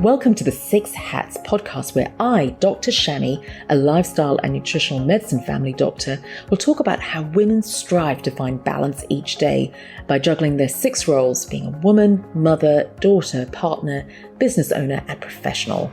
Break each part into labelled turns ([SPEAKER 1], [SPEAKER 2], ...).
[SPEAKER 1] Welcome to the Six Hats podcast, where I, Dr. Shami, a lifestyle and nutritional medicine family doctor, will talk about how women strive to find balance each day by juggling their six roles, being a woman, mother, daughter, partner, business owner, and professional.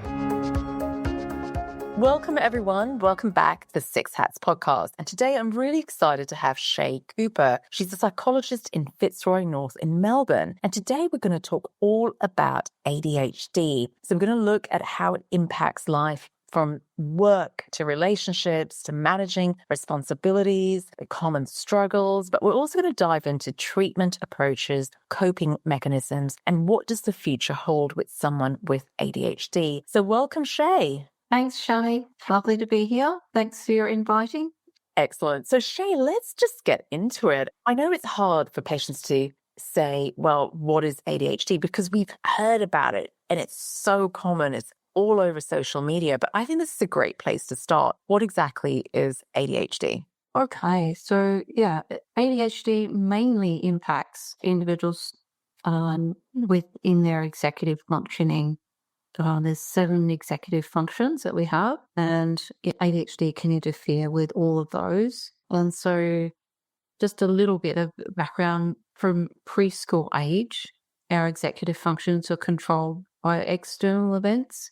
[SPEAKER 1] Welcome, everyone. Welcome back to the Six Hats podcast. And today I'm really excited to have Shey Cooper. She's a psychologist in Fitzroy North in Melbourne. And today we're going to talk all about ADHD. So I'm going to look at how it impacts life from work to relationships to managing responsibilities, the common struggles. But we're also going to dive into treatment approaches, coping mechanisms, and what does the future hold with someone with ADHD. So welcome, Shey.
[SPEAKER 2] Thanks, Shani. Lovely to be here. Thanks for your inviting.
[SPEAKER 1] Excellent. So Shey, let's just get into it. I know it's hard for patients to say, well, what is ADHD? Because we've heard about it and it's so common. It's all over social media, but I think this is a great place to start. What exactly is ADHD?
[SPEAKER 2] Okay, so ADHD mainly impacts individuals within their executive functioning. There's 7 executive functions that we have, and ADHD can interfere with all of those. And so just a little bit of background from preschool age, our executive functions are controlled by external events,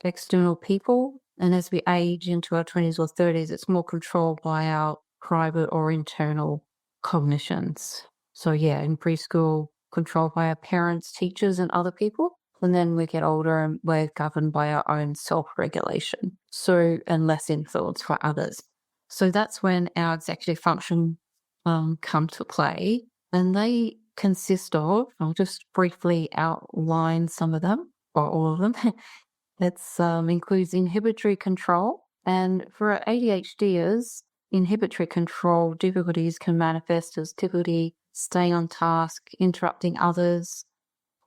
[SPEAKER 2] external people. And as we age into our 20s or 30s, it's more controlled by our private or internal cognitions. So in preschool, controlled by our parents, teachers, and other people. And then we get older and we're governed by our own self-regulation. And less influence for others. So that's when our executive function come to play. And they consist of, I'll just briefly outline some of them, or all of them. It includes inhibitory control. And for ADHDers, inhibitory control difficulties can manifest as difficulty staying on task, interrupting others,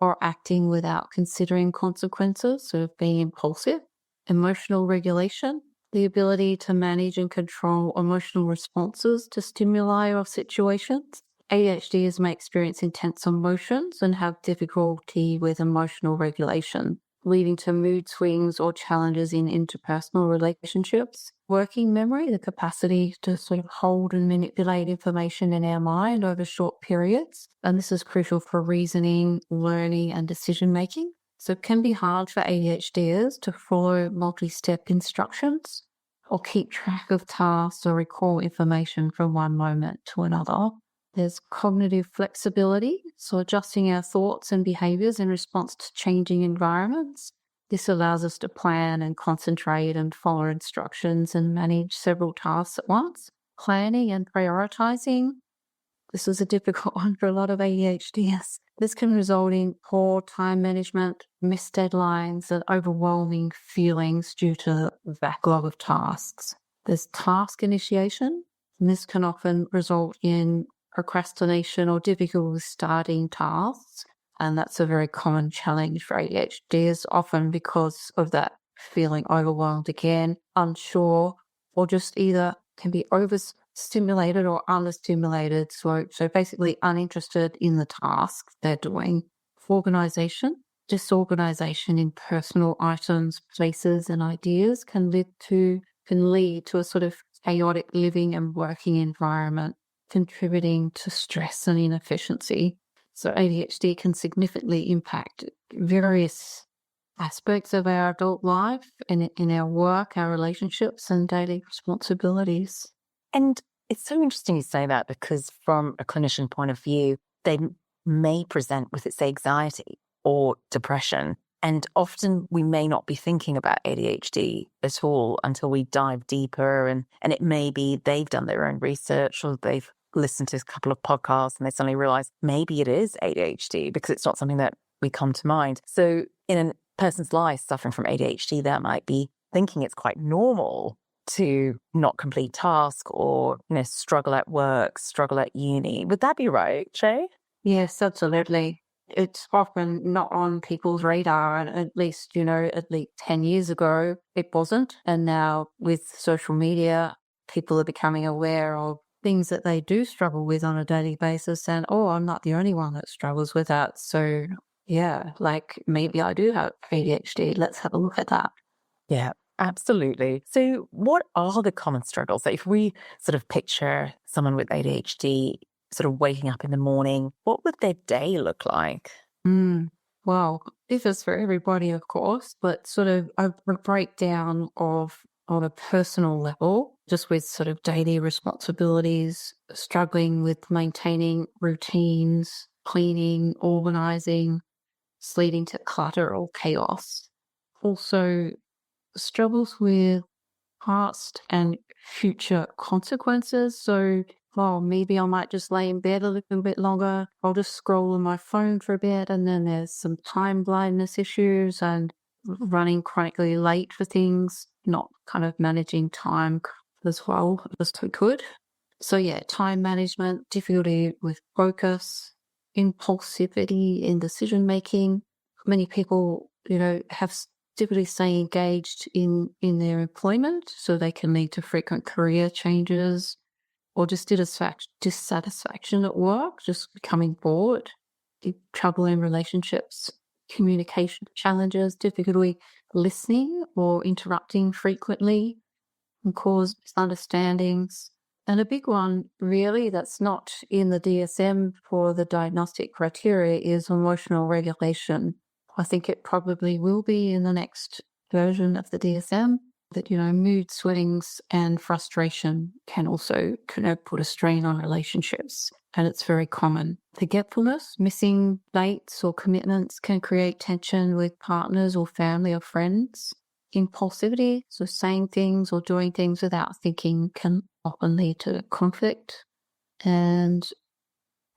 [SPEAKER 2] or acting without considering consequences, so being impulsive. Emotional regulation, the ability to manage and control emotional responses to stimuli or situations. ADHDers may experience intense emotions and have difficulty with emotional regulation, leading to mood swings or challenges in interpersonal relationships. Working memory, the capacity to sort of hold and manipulate information in our mind over short periods. And this is crucial for reasoning, learning, and decision making. So it can be hard for ADHDers to follow multi-step instructions or keep track of tasks or recall information from one moment to another. There's cognitive flexibility, so adjusting our thoughts and behaviors in response to changing environments. This allows us to plan and concentrate and follow instructions and manage several tasks at once. Planning and prioritizing. This is a difficult one for a lot of ADHDs. This can result in poor time management, missed deadlines, and overwhelming feelings due to the backlog of tasks. There's task initiation, and this can often result in procrastination or difficulty starting tasks. And that's a very common challenge for ADHDers, often because of that feeling overwhelmed again, unsure, or just either can be overstimulated or understimulated. So basically uninterested in the task they're doing. Organization, disorganization in personal items, places, and ideas can lead to a sort of chaotic living and working environment, contributing to stress and inefficiency. So ADHD can significantly impact various aspects of our adult life and in our work, our relationships, and daily responsibilities.
[SPEAKER 1] And it's so interesting you say that, because from a clinician point of view, they may present with, say, anxiety or depression. And often we may not be thinking about ADHD at all until we dive deeper. And it may be they've done their own research or they've listened to a couple of podcasts and they suddenly realize maybe it is ADHD, because it's not something that we come to mind. So in a person's life suffering from ADHD, that might be thinking it's quite normal to not complete tasks or struggle at work, struggle at uni. Would that be right, Shey?
[SPEAKER 2] Yes, absolutely. It's often not on people's radar, and at least 10 years ago, it wasn't. And now with social media, people are becoming aware of things that they do struggle with on a daily basis, and I'm not the only one that struggles with that. So yeah, like maybe I do have ADHD. Let's have a look at that.
[SPEAKER 1] Yeah, absolutely. So, what are the common struggles? So if we sort of picture someone with ADHD sort of waking up in the morning, what would their day look like?
[SPEAKER 2] Mm. Well, differs for everybody, of course, but sort of a breakdown of on a personal level, just with sort of daily responsibilities, struggling with maintaining routines, cleaning, organizing, leading to clutter or chaos. Also, struggles with past and future consequences. So, well, maybe I might just lay in bed a little bit longer. I'll just scroll on my phone for a bit. And then there's some time blindness issues and running chronically late for things, not kind of managing time as well as I could. So, yeah, time management, difficulty with focus, impulsivity in decision making. Many people, have difficulty staying engaged in their employment, so they can lead to frequent career changes or just dissatisfaction at work, just becoming bored, deep trouble in relationships, communication challenges, difficulty listening or interrupting frequently, can cause misunderstandings. And a big one, really, that's not in the DSM for the diagnostic criteria is emotional regulation. I think it probably will be in the next version of the DSM that, mood swings and frustration can also put a strain on relationships. And it's very common. Forgetfulness, missing dates or commitments can create tension with partners or family or friends. Impulsivity, so saying things or doing things without thinking, can often lead to conflict. And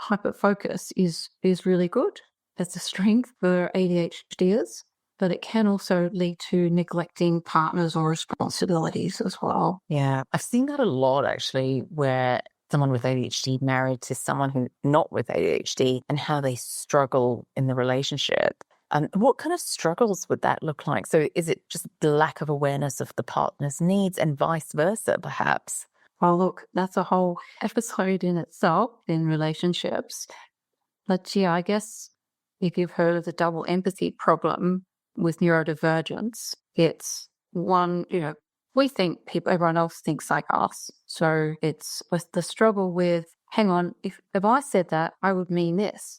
[SPEAKER 2] hyperfocus is really good. That's a strength for ADHDers, but it can also lead to neglecting partners or responsibilities as well.
[SPEAKER 1] Yeah, I've seen that a lot actually, where someone with ADHD married to someone who not with ADHD and how they struggle in the relationship. What kind of struggles would that look like? So is it just the lack of awareness of the partner's needs and vice versa, perhaps?
[SPEAKER 2] Well, look, that's a whole episode in itself in relationships. But yeah, I guess if you've heard of the double empathy problem with neurodivergence, it's one, we think everyone else thinks like us. So it's with the struggle with, hang on, if I said that, I would mean this.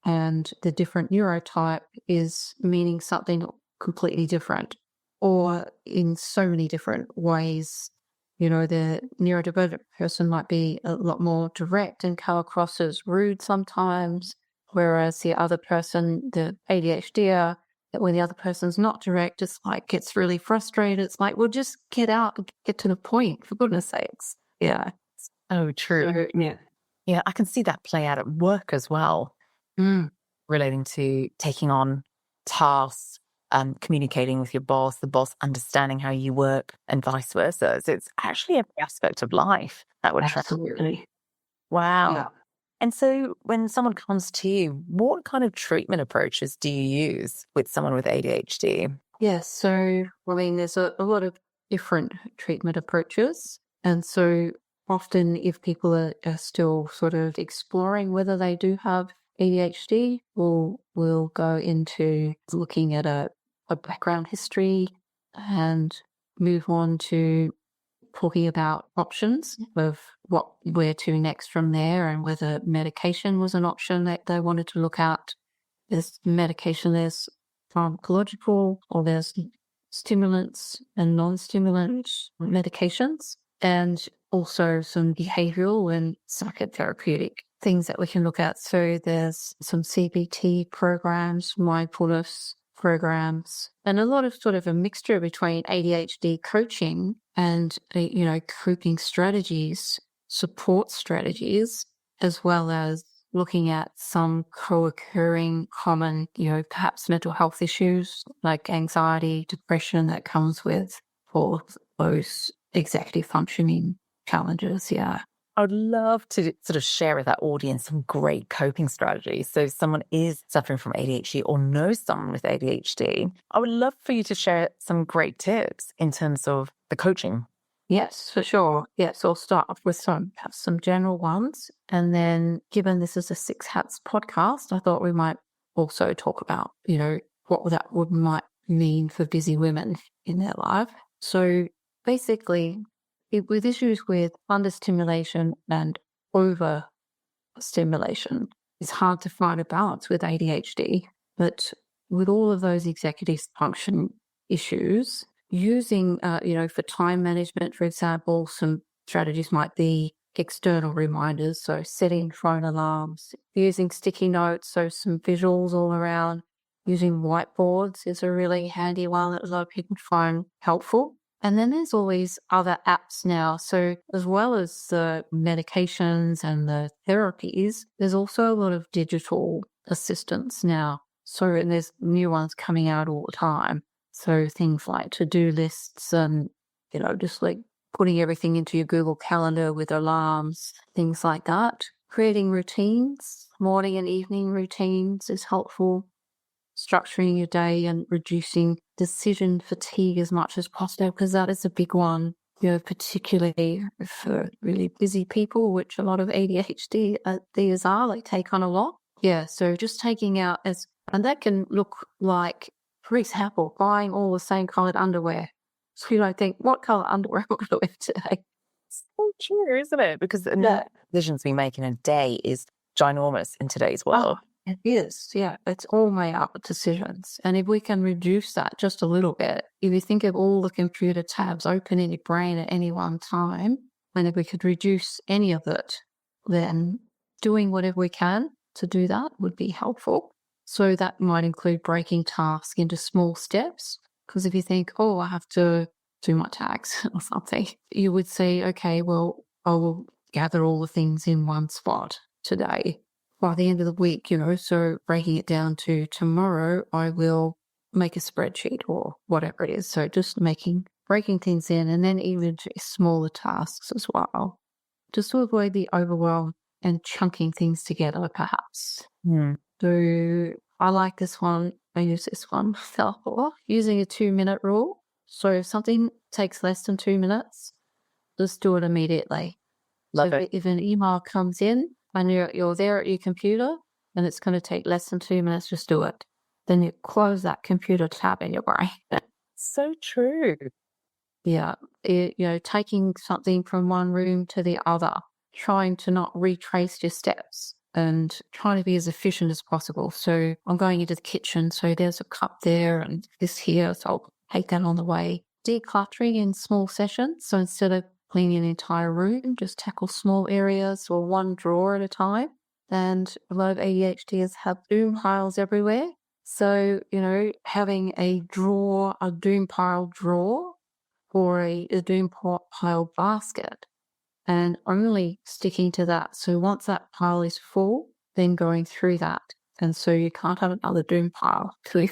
[SPEAKER 2] And the different neurotype is meaning something completely different or in so many different ways. The neurodivergent person might be a lot more direct and come across as rude sometimes, whereas the other person, the ADHD, that when the other person's not direct, it's like gets really frustrated. It's like, well, just get out and get to the point, for goodness sakes. Yeah.
[SPEAKER 1] Oh, true.
[SPEAKER 2] So, yeah.
[SPEAKER 1] Yeah, I can see that play out at work as well,
[SPEAKER 2] Mm.
[SPEAKER 1] relating to taking on tasks, communicating with your boss, the boss understanding how you work, and vice versa. So it's actually every aspect of life that would
[SPEAKER 2] Absolutely.
[SPEAKER 1] Wow.
[SPEAKER 2] Yeah.
[SPEAKER 1] And so when someone comes to you, what kind of treatment approaches do you use with someone with ADHD?
[SPEAKER 2] Yes. So, I mean, there's a lot of different treatment approaches. And so often, if people are still sort of exploring whether they do have ADHD, we'll go into looking at a background history and move on to talking about options of what where to next from there and whether medication was an option that they wanted to look at. There's medication, there's pharmacological, or there's stimulants and non-stimulant medications, and also some behavioral and psychotherapeutic things that we can look at. So there's some CBT programs, mindfulness programs, and a lot of sort of a mixture between ADHD coaching and, coping strategies, support strategies, as well as looking at some co-occurring common, perhaps mental health issues like anxiety, depression that comes with all of those executive functioning challenges. Yeah.
[SPEAKER 1] I would love to sort of share with our audience some great coping strategies. So if someone is suffering from ADHD or knows someone with ADHD, I would love for you to share some great tips in terms of the coaching.
[SPEAKER 2] Yes, for sure. Yes, I'll start off with perhaps some general ones. And then given this is a Six Hats podcast, I thought we might also talk about, what that might mean for busy women in their life. So basically, with issues with understimulation and overstimulation, it's hard to find a balance with ADHD. But with all of those executive function issues, using, for time management, for example, some strategies might be external reminders, so setting phone alarms, using sticky notes, so some visuals all around. Using whiteboards is a really handy one that a lot of people find helpful. And then there's all these other apps now. So as well as the medications and the therapies, there's also a lot of digital assistance now. So and there's new ones coming out all the time. So things like to-do lists and, just like putting everything into your Google Calendar with alarms, things like that. Creating routines, morning and evening routines is helpful. Structuring your day and reducing decision fatigue as much as possible, because that is a big one, particularly for really busy people, which a lot of ADHD these are, they take on a lot. Yeah, so just taking out and that can look like, for example, buying all the same coloured underwear. So you don't think, what colour underwear am I going to wear today?
[SPEAKER 1] So true, isn't it? Because the decisions we make in a day is ginormous in today's world.
[SPEAKER 2] It is, yeah. It's all made up of decisions. And if we can reduce that just a little bit, if you think of all the computer tabs open in your brain at any one time, and if we could reduce any of it, then doing whatever we can to do that would be helpful. So that might include breaking tasks into small steps. Because if you think, oh, I have to do my tags or something, you would say, okay, well, I will gather all the things in one spot today. By the end of the week, so breaking it down to tomorrow, I will make a spreadsheet or whatever it is. So just breaking things in, and then even to smaller tasks as well, just to avoid the overwhelm and chunking things together, perhaps. So I like this one. I use this one myself, using a 2-minute rule. So if something takes less than 2 minutes, just do it immediately.
[SPEAKER 1] Love it.
[SPEAKER 2] If an email comes in, and you're there at your computer and it's going to take less than 2 minutes, just do it. Then you close that computer tab in your brain.
[SPEAKER 1] So true.
[SPEAKER 2] Yeah. Taking something from one room to the other, trying to not retrace your steps and trying to be as efficient as possible. So I'm going into the kitchen, so there's a cup there and this here, so I'll take that on the way. Decluttering in small sessions. So instead of cleaning an entire room, just tackle small areas or one drawer at a time. And a lot of ADHDers have doom piles everywhere. So, having a doom pile drawer or a doom pile basket and only sticking to that. So once that pile is full, then going through that. And so you can't have another doom pile till you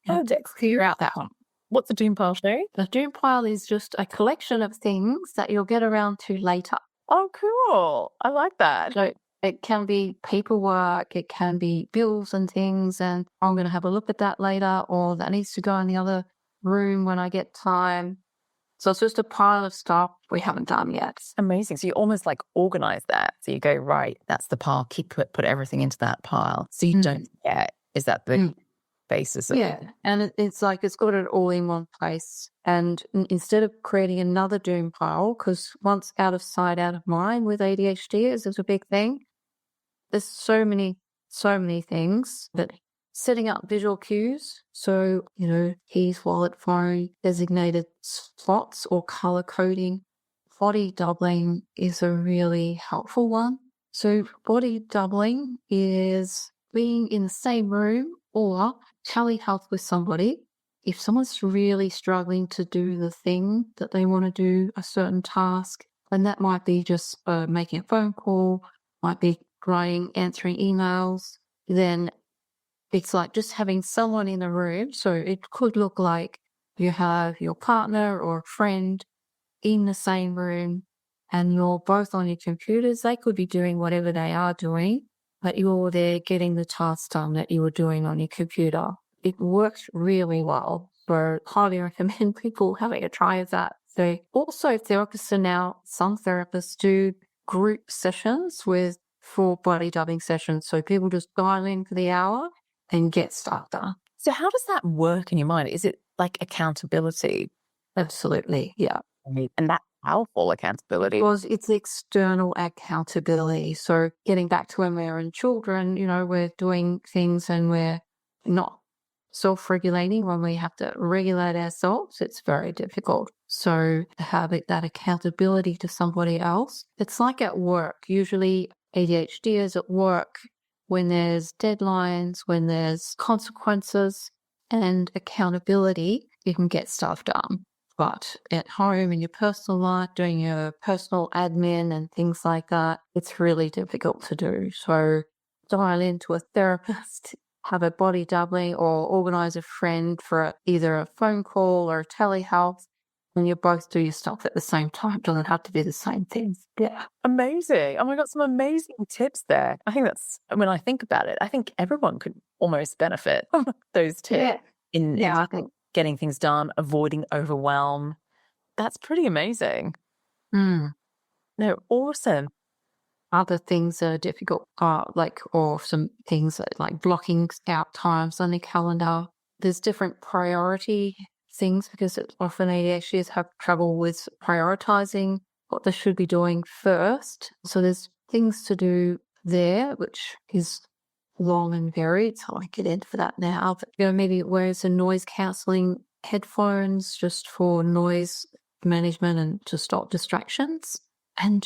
[SPEAKER 2] have to clear out that one.
[SPEAKER 1] What's a doom pile, Sherry?
[SPEAKER 2] The doom pile is just a collection of things that you'll get around to later.
[SPEAKER 1] Oh, cool. I like that.
[SPEAKER 2] So it can be paperwork, it can be bills and things, and I'm going to have a look at that later, or that needs to go in the other room when I get time. So it's just a pile of stuff we haven't done yet.
[SPEAKER 1] Amazing. So you almost like organize that. So you go, right, that's the pile, put everything into that pile. So you don't forget. Is that the basis of
[SPEAKER 2] it? And it's like it's got it all in one place. And instead of creating another doom pile, because once out of sight, out of mind with ADHD is a big thing. There's so many things, but setting up visual cues. So, keys, wallet, phone, designated slots or color coding. Body doubling is a really helpful one. So body doubling is being in the same room or telehealth with somebody. If someone's really struggling to do the thing that they want to do, a certain task, and that might be just making a phone call, might be answering emails, then it's like just having someone in the room. So it could look like you have your partner or a friend in the same room and you're both on your computers. They could be doing whatever they are doing, but you're there getting the tasks done that you were doing on your computer. It works really well. So highly recommend people having a try of that. So also therapists are now, some therapists do group sessions for body dubbing sessions. So people just dial in for the hour and get stuff done.
[SPEAKER 1] So how does that work in your mind? Is it like accountability?
[SPEAKER 2] Absolutely. Yeah.
[SPEAKER 1] And that powerful accountability.
[SPEAKER 2] Because it's external accountability. So getting back to when we were in children, we're doing things and we're not self-regulating. When we have to regulate ourselves, it's very difficult. So to have that accountability to somebody else, it's like at work. Usually ADHD is at work when there's deadlines, when there's consequences, and accountability, you can get stuff done. But at home, in your personal life, doing your personal admin and things like that, it's really difficult to do. So dial into a therapist, have a body doubling, or organise a friend for either a phone call or a telehealth, and you both do your stuff at the same time. Doesn't have to be the same things. Yeah.
[SPEAKER 1] Amazing. Oh my God, some amazing tips there. I think when I think about it, I think everyone could almost benefit from those tips
[SPEAKER 2] I think.
[SPEAKER 1] getting things done, avoiding overwhelm. That's pretty amazing.
[SPEAKER 2] Mm.
[SPEAKER 1] No, awesome.
[SPEAKER 2] Other things that are difficult are or some things like blocking out times on the calendar. There's different priority things because often ADHDs have trouble with prioritizing what they should be doing first. So there's things to do there, which is long and varied. So I won't get into that now. But maybe wear some noise cancelling headphones just for noise management and to stop distractions. And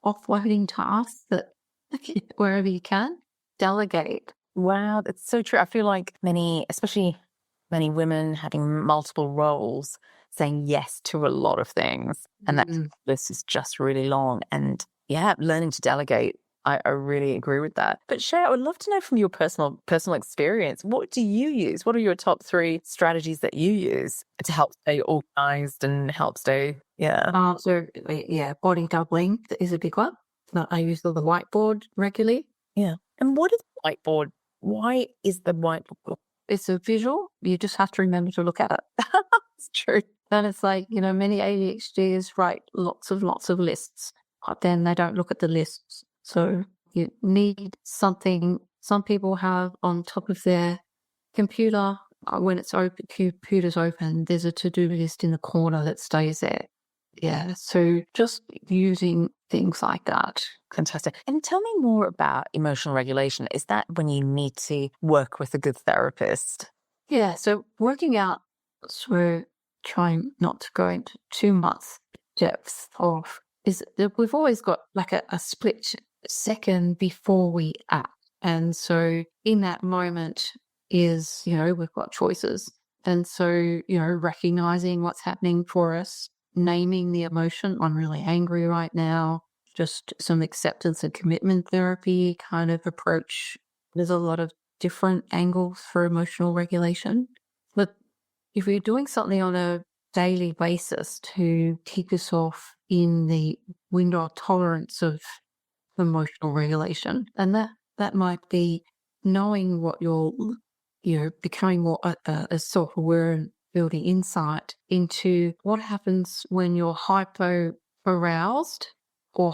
[SPEAKER 2] offloading tasks that wherever you can, delegate.
[SPEAKER 1] Wow, that's so true. I feel like especially many women having multiple roles, saying yes to a lot of things. And that list is just really long. And yeah, learning to delegate. I really agree with that. But Shey, I would love to know from your personal experience, what do you use? What are your top 3 strategies that you use to help stay organized and help stay,
[SPEAKER 2] body doubling is a big one. I use the whiteboard regularly.
[SPEAKER 1] Yeah. And what is the whiteboard? Why is the whiteboard?
[SPEAKER 2] It's a visual. You just have to remember to look at it.
[SPEAKER 1] It's true.
[SPEAKER 2] And it's like, many ADHDs write lots of lists, but then they don't look at the lists. So you need something some people have on top of their computer. When it's open, computer's open, there's a to-do list in the corner that stays there. Yeah, so just using things like that.
[SPEAKER 1] Fantastic. And tell me more about emotional regulation. Is that when you need to work with a good therapist?
[SPEAKER 2] Yeah, so working out, so trying not to go into too much depth of, is that we've always got like a split second before we act. And so in that moment is, we've got choices. And so, recognizing what's happening for us, naming the emotion. I'm really angry right now. Just some acceptance and commitment therapy kind of approach. There's a lot of different angles for emotional regulation. But if you're doing something on a daily basis to keep yourself in the window of tolerance of emotional regulation, and that might be knowing what becoming more self-aware and building insight into what happens when you're hypo-aroused or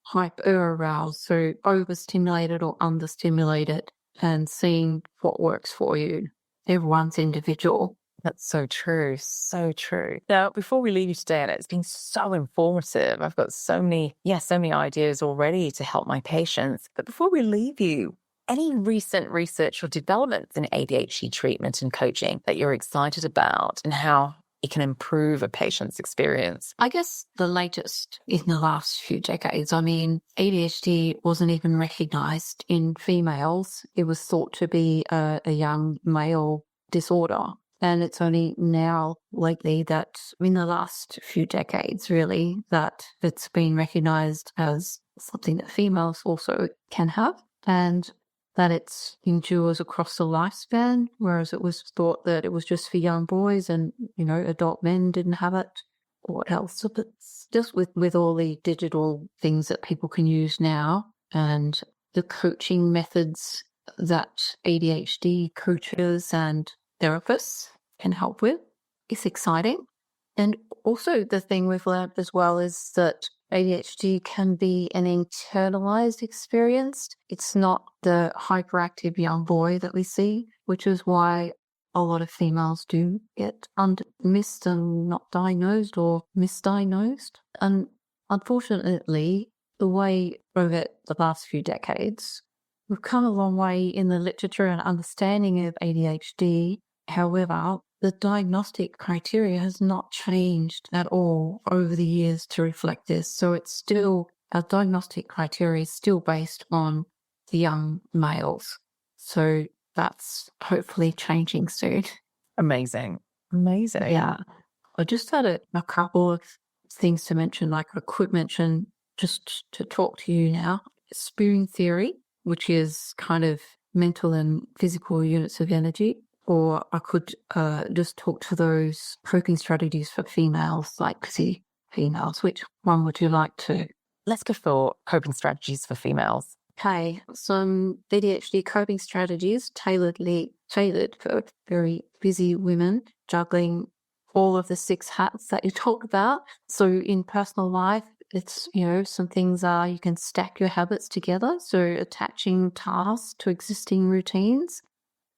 [SPEAKER 2] hyper-aroused, so overstimulated or understimulated, and seeing what works for you. Everyone's individual.
[SPEAKER 1] That's so true. So true. Now, before we leave you today, and it's been so informative, I've got so many ideas already to help my patients. But before we leave you, any recent research or developments in ADHD treatment and coaching that you're excited about and how it can improve a patient's experience?
[SPEAKER 2] I guess the latest in the last few decades, ADHD wasn't even recognized in females. It was thought to be a young male disorder. And it's only now lately that, in the last few decades really, that it's been recognized as something that females also can have, and that it endures across the lifespan, whereas it was thought that it was just for young boys and, adult men didn't have it or what else. But just with all the digital things that people can use now and the coaching methods that ADHD coaches and therapists can help with, it's exciting. And also the thing we've learned as well is that ADHD can be an internalized experience. It's not the hyperactive young boy that we see, which is why a lot of females do get missed and not diagnosed or misdiagnosed. And unfortunately, the way over the last few decades, we've come a long way in the literature and understanding of ADHD. However, the diagnostic criteria has not changed at all over the years to reflect this. So it's still, our diagnostic criteria is still based on the young males. So that's hopefully changing soon.
[SPEAKER 1] Amazing. Amazing.
[SPEAKER 2] Yeah. I just had a couple of things to mention, like I could mention just to talk to you now, spoon theory, which is kind of mental and physical units of energy. Or I could just talk to those coping strategies for females, like busy females. Which one would you like to?
[SPEAKER 1] Let's go for coping strategies for females.
[SPEAKER 2] Okay, some ADHD coping strategies tailored for very busy women, juggling all of the 6 hats that you talk about. So in personal life, it's, some things are you can stack your habits together. So attaching tasks to existing routines.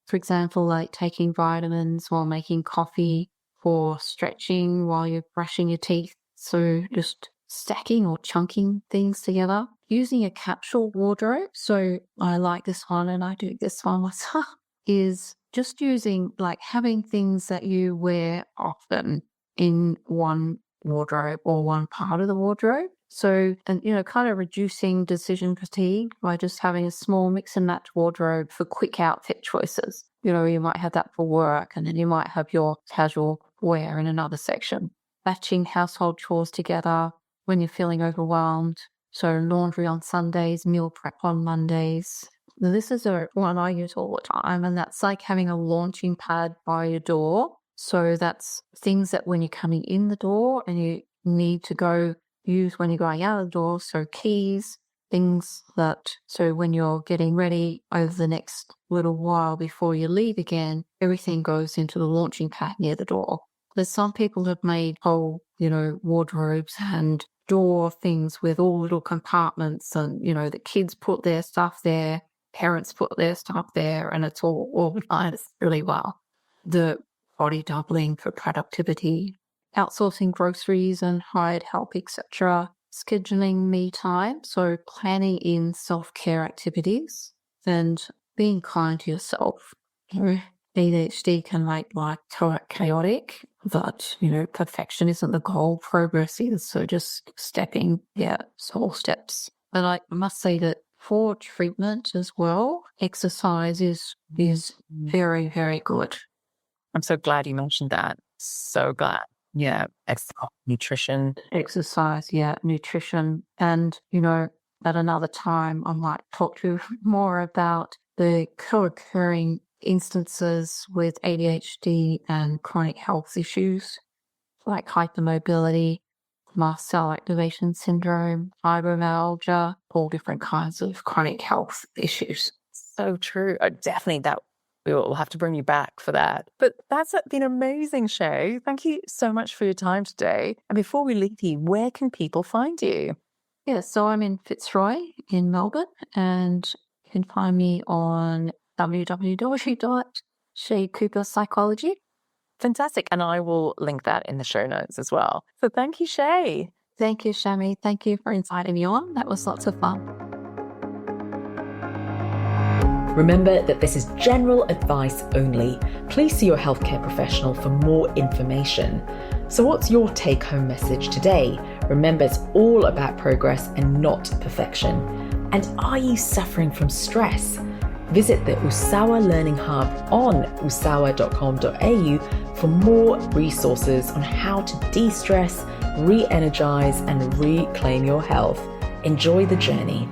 [SPEAKER 2] For example, like taking vitamins while making coffee or stretching while you're brushing your teeth. So just stacking or chunking things together. Using a capsule wardrobe. So I like this one and I do this one myself. Is just having things that you wear often in one wardrobe or one part of the wardrobe. So, and kind of reducing decision fatigue by just having a small mix and match wardrobe for quick outfit choices. You might have that for work and then you might have your casual wear in another section. Batching household chores together when you're feeling overwhelmed. So laundry on Sundays, meal prep on Mondays. Now, this is one I use all the time, and that's like having a launching pad by your door. So that's things that when you're coming in the door and you need to go use when you're going out of the door. So keys, things so when you're getting ready over the next little while before you leave again, everything goes into the launching pad near the door. There's some people have made whole, wardrobes and door things with all little compartments and, the kids put their stuff there, parents put their stuff there, and it's all organized really well. The body doubling for productivity, outsourcing groceries and hired help, etc. Scheduling me time, so planning in self-care activities and being kind to yourself. ADHD can make life chaotic, but, perfection isn't the goal. Progress is. So just small steps. And I must say that for treatment as well, exercise is very, very good.
[SPEAKER 1] I'm so glad you mentioned that. So glad. Yeah. Nutrition.
[SPEAKER 2] Exercise, nutrition. And, at another time, I might talk to you more about the co-occurring instances with ADHD and chronic health issues like hypermobility, mast cell activation syndrome, fibromyalgia, all different kinds of chronic health issues.
[SPEAKER 1] So true. Definitely that we will have to bring you back for that. But that's been amazing, Shey. Thank you so much for your time today. And before we leave you, where can people find you?
[SPEAKER 2] Yeah, so I'm in Fitzroy in Melbourne, and you can find me on www.Shey Cooper Psychology.
[SPEAKER 1] Fantastic. And I will link that in the show notes as well. So thank you, Shey.
[SPEAKER 2] Thank you, Shami. Thank you for inviting me on. That was lots of fun.
[SPEAKER 3] Remember that this is general advice only. Please see your healthcare professional for more information. So what's your take-home message today? Remember, it's all about progress and not perfection. And are you suffering from stress? Visit the Usawa Learning Hub on usawa.com.au for more resources on how to de-stress, re-energize, and reclaim your health. Enjoy the journey.